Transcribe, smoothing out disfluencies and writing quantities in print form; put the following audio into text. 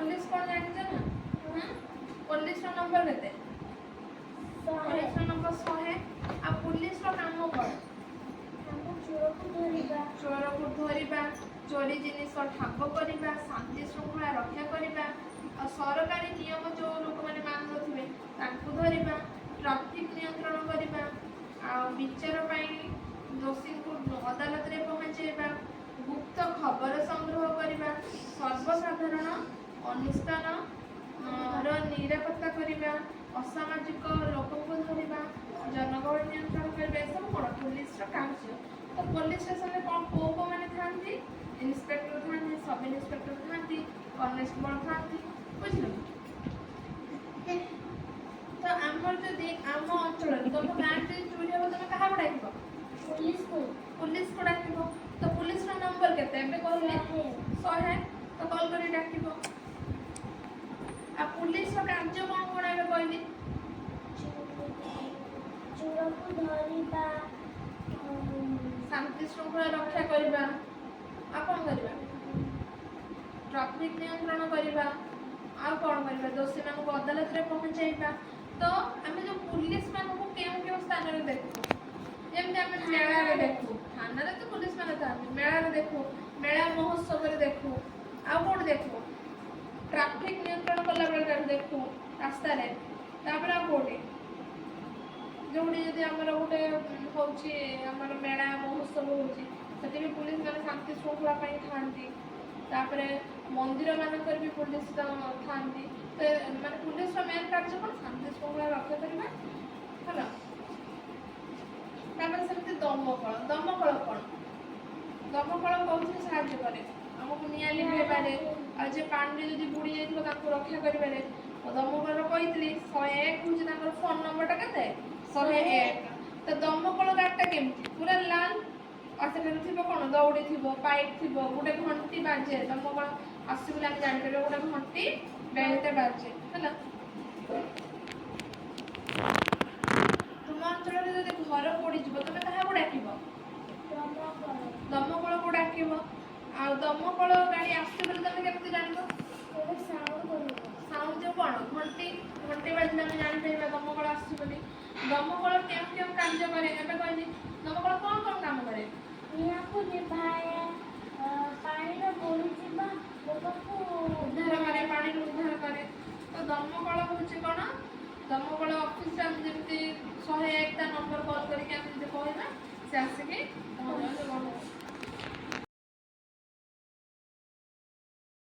police कौन जानिछ ना हां पुलिस रो नंबर केते पुलिस रो नंबर 100 आ पुलिस रो काम कोन हम चोर को धरिबा चोरी जिनिस ठाब करबा शांति श्रृंखला रक्षा करबा और सरकारी नियम जो लोक माने मान नथिबे तांको धरिबा ट्रैफिक नियंत्रण करबा आ विचार पई दोषी को अदालत रे पहुंचेबा गुप्त खबर संग्रह करबा सर्वसाधारण अनुष्ठान रो निरापत्ता करबा असामाजिक लोक को धरिबा जनगणना नियंत्रण करबा सब कोन पुलिस रो काम छै तो पुलिस स्टेशन में कौन को माने थांती इंस्पेक्टर थांती सब इंस्पेक्टर थांती कॉन्स्टेबल थांती बुझलो तो आमर जदि आम अंचल तुम गाँव से चोरी हो तुम क्या डाकिब पुलिस को डाकिब तो पुलिस रो नंबर केते एबे कहले 100 तो कॉल करी डाकिब आ पुलिस रो कार्य कोन कोन एबे कहली चोर को धरिबा शांति श्रृंखला रक्षा करबा आ कोन करबा ट्रैफिक नियंत्रण करबा आ कोन करबा दोषी मान को अदालत रे पहुंचाइबा तो आम जो पुलिस मान को केउ स्थान रे देखु जेमते आम मेला रे देखु थाना रे तो पुलिस मान था मेला रे देखु मेला महोत्सव रे देखु आ कोन देखु ट्रैफिक नियंत्रण कला बेला देखु रास्ता रे तापर आ कोटे जोड़ी यदि आमर गोटे होची आमर मेला महोत्सव होची सेठी भी पुलिस माने शांति श्रृंखला पई थांती तापरे मंदिर मानकर भी पुलिस थांती तो माने पुलिस रो मेन कार्य कोन शांति श्रृंखला रक्षा करबा हला तापर सेमते दमकल कोन दमकल बहुत सहायता करे हमको निया लिहेबारे आ जे पानी जदि बुड़ी जाइतो ताको रक्षा करबारे दमकल कहितली 101 होची ताकर फोन नंबर टा केते 101 तो दमकल गाडटा केमती पूरा लाल आसे थी कौन दौड़ी थी पाइप थी गोटे घंटी बाजे दमकल आसबले आम जापर गोटे घंटी बेलते बाजे है तुम अंचल जब घर पोड़ तुम क्या डाक दमकल को डाक आ दमकल गाड़ी आसबले तुम केमती जान साउंड जो कौन घंटी घंटी बाजिले आम जापर दमकल आसुबली दमकल केम कार्य करे एबे कहली दमकल कौन कौन काम करे को निभाए पानी रो बोली जिबा लोक को उद्धार करे पानी उद्धार करे तो दमकल होची कोन दमकल ऑफिस हम जेमती 101 ता नंबर कॉल करके हम जे कहना से आसे के